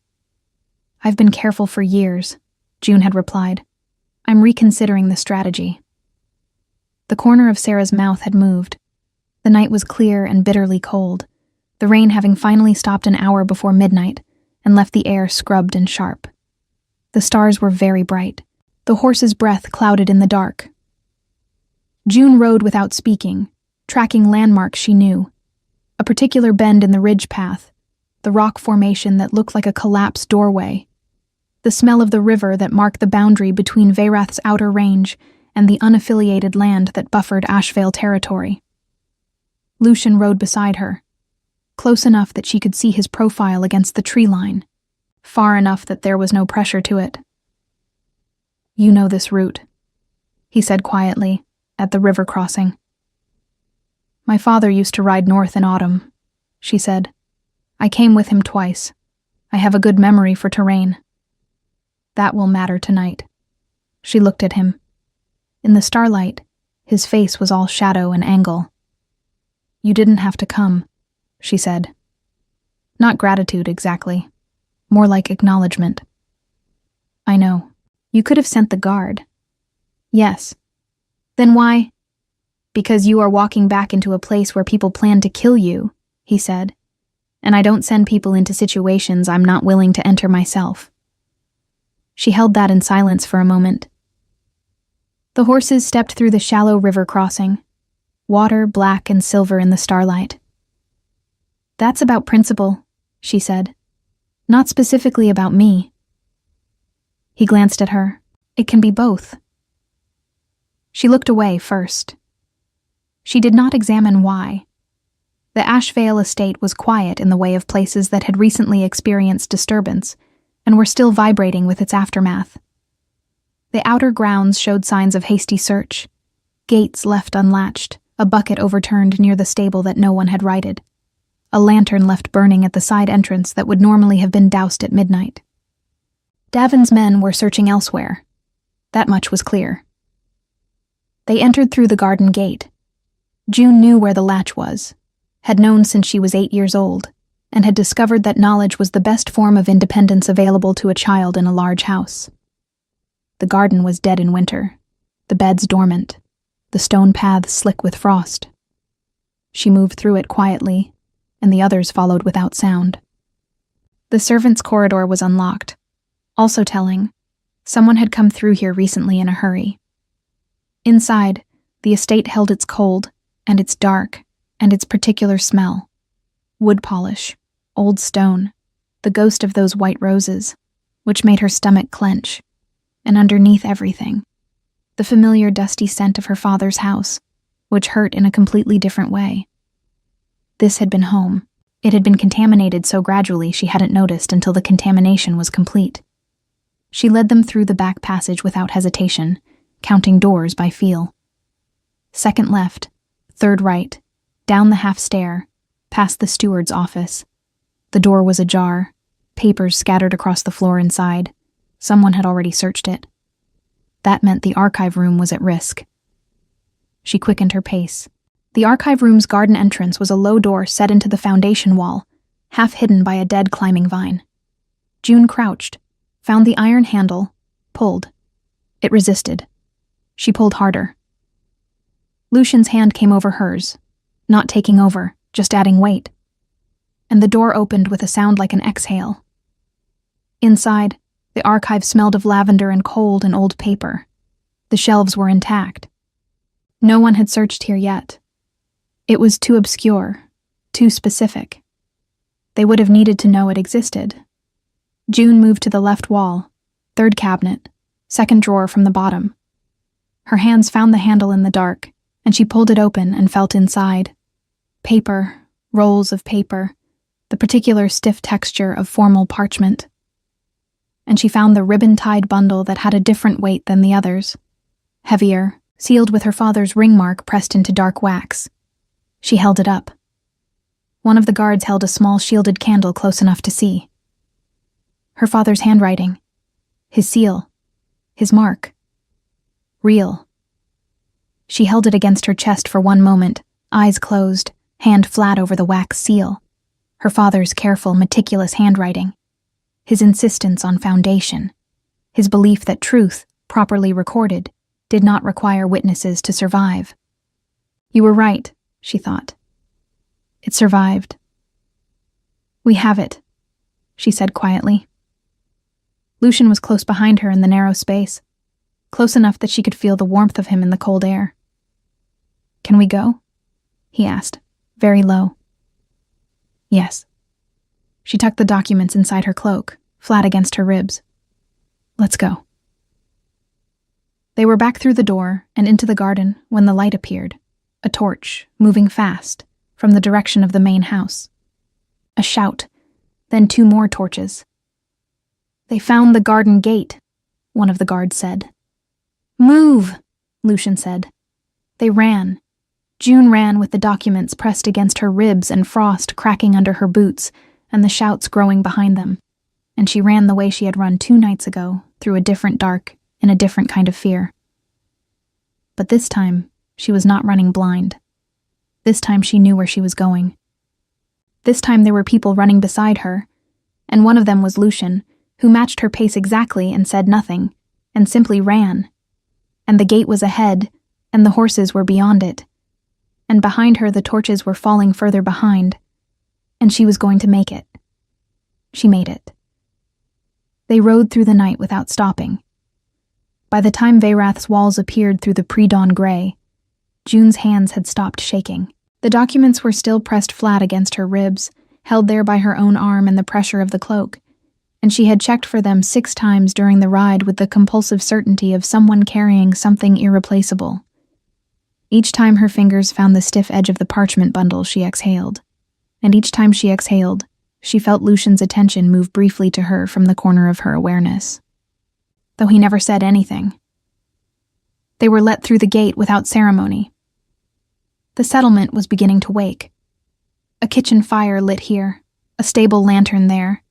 I've been careful for years, June had replied. I'm reconsidering the strategy. The corner of Sarah's mouth had moved. The night was clear and bitterly cold, the rain having finally stopped an hour before midnight and left the air scrubbed and sharp. The stars were very bright, the horse's breath clouded in the dark. June rode without speaking, tracking landmarks she knew. A particular bend in the ridge path, the rock formation that looked like a collapsed doorway, the smell of the river that marked the boundary between Veyrath's outer range and the unaffiliated land that buffered Ashvale territory. Lucian rode beside her, close enough that she could see his profile against the tree line, far enough that there was no pressure to it. You know this route, he said quietly, at the river crossing. My father used to ride north in autumn, she said. I came with him twice. I have a good memory for terrain. That will matter tonight. She looked at him. In the starlight, his face was all shadow and angle. You didn't have to come, she said. Not gratitude exactly, more like acknowledgement. I know. You could have sent the guard. Yes. Then why? Because you are walking back into a place where people plan to kill you, he said. And I don't send people into situations I'm not willing to enter myself. She held that in silence for a moment. The horses stepped through the shallow river crossing, water black and silver in the starlight. That's about principle, she said. Not specifically about me. He glanced at her. It can be both. She looked away first. She did not examine why. The Ashvale estate was quiet in the way of places that had recently experienced disturbance and were still vibrating with its aftermath. The outer grounds showed signs of hasty search, gates left unlatched, a bucket overturned near the stable that no one had righted, a lantern left burning at the side entrance that would normally have been doused at midnight. Davin's men were searching elsewhere. That much was clear. They entered through the garden gate. June knew where the latch was, had known since she was 8 years old, and had discovered that knowledge was the best form of independence available to a child in a large house. The garden was dead in winter, the beds dormant, the stone paths slick with frost. She moved through it quietly, and the others followed without sound. The servants' corridor was unlocked, also telling, someone had come through here recently in a hurry. Inside, the estate held its cold, and its dark, and its particular smell. Wood polish, old stone, the ghost of those white roses, which made her stomach clench, and underneath everything, the familiar dusty scent of her father's house, which hurt in a completely different way. This had been home. It had been contaminated so gradually she hadn't noticed until the contamination was complete. She led them through the back passage without hesitation, counting doors by feel. Second left, third right, down the half stair, past the steward's office. The door was ajar, papers scattered across the floor inside. Someone had already searched it. That meant the archive room was at risk. She quickened her pace. The archive room's garden entrance was a low door set into the foundation wall, half hidden by a dead climbing vine. June crouched, found the iron handle, pulled. It resisted. She pulled harder. Lucian's hand came over hers, not taking over, just adding weight. And the door opened with a sound like an exhale. Inside, the archive smelled of lavender and cold and old paper. The shelves were intact. No one had searched here yet. It was too obscure, too specific. They would have needed to know it existed. June moved to the left wall, third cabinet, second drawer from the bottom. Her hands found the handle in the dark, and she pulled it open and felt inside. Paper, rolls of paper, the particular stiff texture of formal parchment. And she found the ribbon-tied bundle that had a different weight than the others. Heavier, sealed with her father's ring mark pressed into dark wax. She held it up. One of the guards held a small shielded candle close enough to see. Her father's handwriting. His seal. His mark. Real. She held it against her chest for one moment, eyes closed, hand flat over the wax seal. Her father's careful, meticulous handwriting. His insistence on foundation. His belief that truth, properly recorded, did not require witnesses to survive. You were right, she thought. It survived. We have it, she said quietly. Lucian was close behind her in the narrow space, close enough that she could feel the warmth of him in the cold air. Can we go? He asked, very low. Yes. She tucked the documents inside her cloak, flat against her ribs. Let's go. They were back through the door and into the garden when the light appeared, a torch, moving fast, from the direction of the main house. A shout, then 2 more torches. They found the garden gate, one of the guards said. Move, Lucian said. They ran. June ran with the documents pressed against her ribs and frost cracking under her boots and the shouts growing behind them. And she ran the way she had run 2 nights ago, through a different dark, in a different kind of fear. But this time, she was not running blind. This time she knew where she was going. This time there were people running beside her, and one of them was Lucian, who matched her pace exactly and said nothing, and simply ran. And the gate was ahead, and the horses were beyond it. And behind her the torches were falling further behind, and she was going to make it. She made it. They rode through the night without stopping. By the time Veyrath's walls appeared through the pre-dawn gray, June's hands had stopped shaking. The documents were still pressed flat against her ribs, held there by her own arm and the pressure of the cloak, and she had checked for them 6 times during the ride with the compulsive certainty of someone carrying something irreplaceable. Each time her fingers found the stiff edge of the parchment bundle, she exhaled. And each time she exhaled, she felt Lucian's attention move briefly to her from the corner of her awareness. Though he never said anything. They were let through the gate without ceremony. The settlement was beginning to wake. A kitchen fire lit here, a stable lantern there.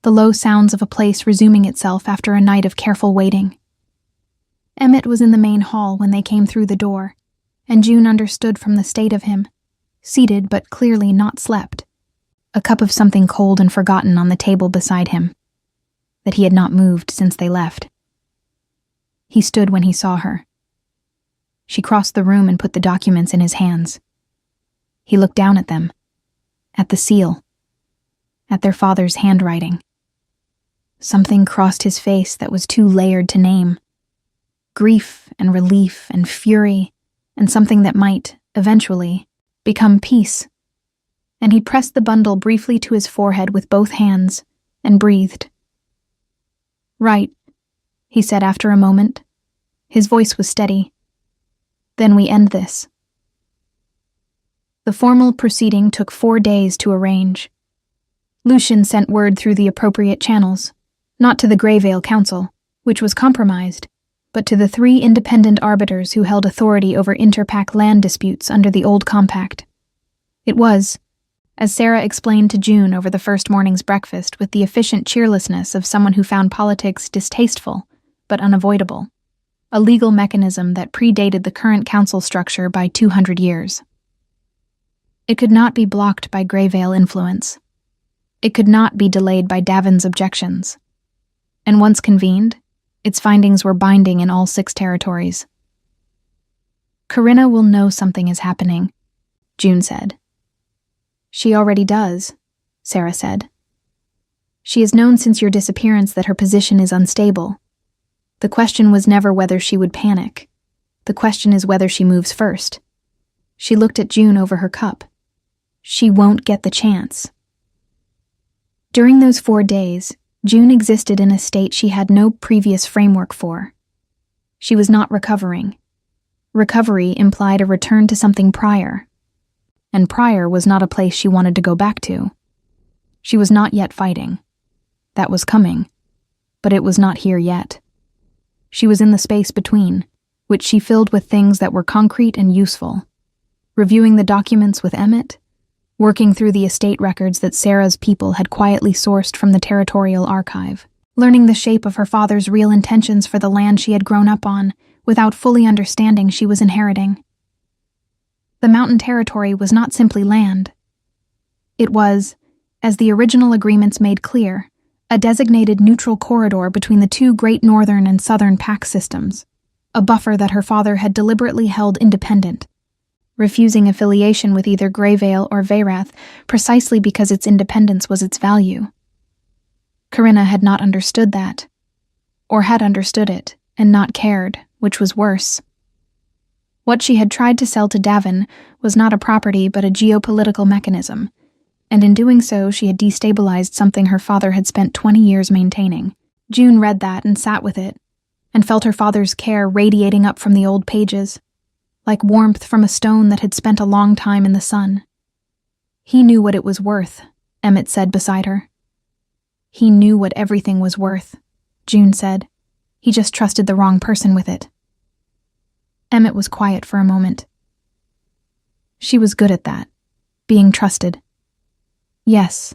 the low sounds of a place resuming itself after a night of careful waiting. Emmett was in the main hall when they came through the door, and June understood from the state of him, seated but clearly not slept, a cup of something cold and forgotten on the table beside him, that he had not moved since they left. He stood when he saw her. She crossed the room and put the documents in his hands. He looked down at them, at the seal, at their father's handwriting. Something crossed his face that was too layered to name. Grief and relief and fury, and something that might, eventually, become peace. And he pressed the bundle briefly to his forehead with both hands, and breathed. "Right," he said after a moment. His voice was steady. "Then we end this." The formal proceeding took 4 days to arrange. Lucian sent word through the appropriate channels, not to the Greyvale Council, which was compromised, but to the 3 independent arbiters who held authority over interpack land disputes under the old compact. It was, as Sarah explained to June over the first morning's breakfast with the efficient cheerlessness of someone who found politics distasteful but unavoidable, a legal mechanism that predated the current council structure by 200 years. It could not be blocked by Greyvale influence. It could not be delayed by Davin's objections. And once convened, its findings were binding in all 6 territories. "Corinna will know something is happening," June said. "She already does," Sarah said. "She has known since your disappearance that her position is unstable. The question was never whether she would panic. The question is whether she moves first." She looked at June over her cup. "She won't get the chance." During those 4 days, June existed in a state she had no previous framework for. She was not recovering. Recovery implied a return to something prior, and prior was not a place she wanted to go back to. She was not yet fighting. That was coming, but it was not here yet. She was in the space between, which she filled with things that were concrete and useful. Reviewing the documents with Emmett, working through the estate records that Sarah's people had quietly sourced from the territorial archive, learning the shape of her father's real intentions for the land she had grown up on without fully understanding she was inheriting. The mountain territory was not simply land. It was, as the original agreements made clear, a designated neutral corridor between the 2 great northern and southern pack systems, a buffer that her father had deliberately held independent, refusing affiliation with either Greyvale or Veyrath precisely because its independence was its value. Corinna had not understood that, or had understood it and not cared, which was worse. What she had tried to sell to Davin was not a property but a geopolitical mechanism, and in doing so she had destabilized something her father had spent 20 years maintaining. June read that and sat with it, and felt her father's care radiating up from the old pages, like warmth from a stone that had spent a long time in the sun. "He knew what it was worth," Emmett said beside her. "He knew what everything was worth," June said. "He just trusted the wrong person with it." Emmett was quiet for a moment. She was good at that, being trusted. "Yes,"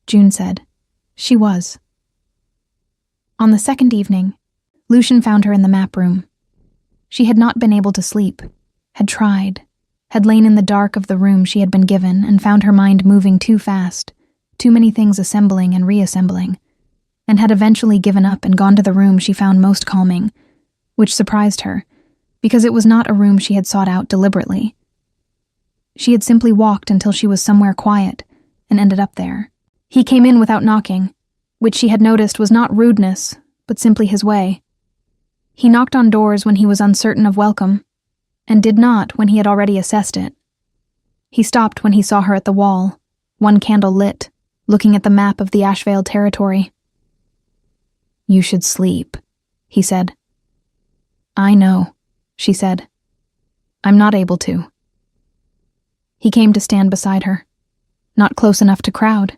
June said. She was. On the second evening, Lucian found her in the map room. She had not been able to sleep, had tried, had lain in the dark of the room she had been given and found her mind moving too fast, too many things assembling and reassembling, and had eventually given up and gone to the room she found most calming, which surprised her, because it was not a room she had sought out deliberately. She had simply walked until she was somewhere quiet, and ended up there. He came in without knocking, which she had noticed was not rudeness, but simply his way. He knocked on doors when he was uncertain of welcome, and did not when he had already assessed it. He stopped when he saw her at the wall, one candle lit, looking at the map of the Ashvale territory. "You should sleep," he said. "I know," she said. "I'm not able to." He came to stand beside her, not close enough to crowd.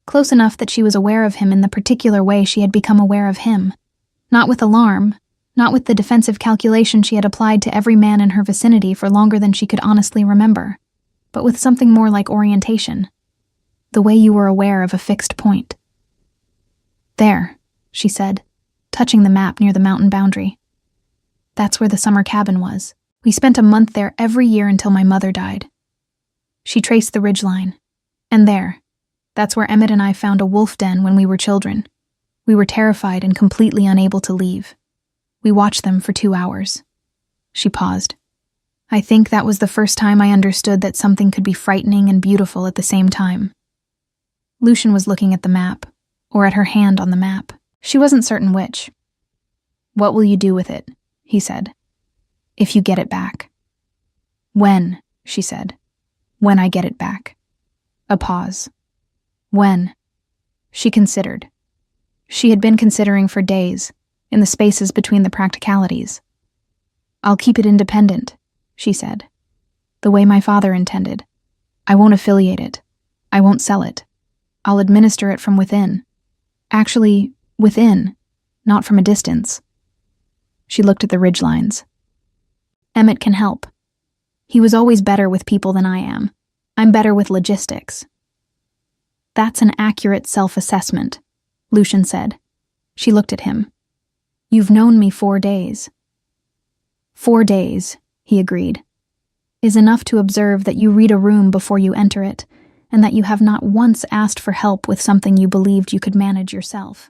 Close enough that she was aware of him in the particular way she had become aware of him, not with alarm, not with the defensive calculation she had applied to every man in her vicinity for longer than she could honestly remember, but with something more like orientation, the way you were aware of a fixed point. There, she said, touching the map near the mountain boundary. That's where the summer cabin was. We spent a month there every year until my mother died. She traced the ridgeline. And there, that's where Emmett and I found a wolf den when we were children. We were terrified and completely unable to leave. We watched them for 2 hours. She paused. I think that was the first time I understood that something could be frightening and beautiful at the same time. Lucian was looking at the map, or at her hand on the map. She wasn't certain which. What will you do with it? He said. If you get it back. When? She said. When I get it back. A pause. When? She considered. She had been considering for days, in the spaces between the practicalities. I'll keep it independent, she said. The way my father intended. I won't affiliate it. I won't sell it. I'll administer it from within. Actually, within, not from a distance. She looked at the ridgelines. Emmett can help. He was always better with people than I am. I'm better with logistics. That's an accurate self-assessment, Lucian said. She looked at him. You've known me 4 days. 4 days, he agreed, is enough to observe that you read a room before you enter it, and that you have not once asked for help with something you believed you could manage yourself.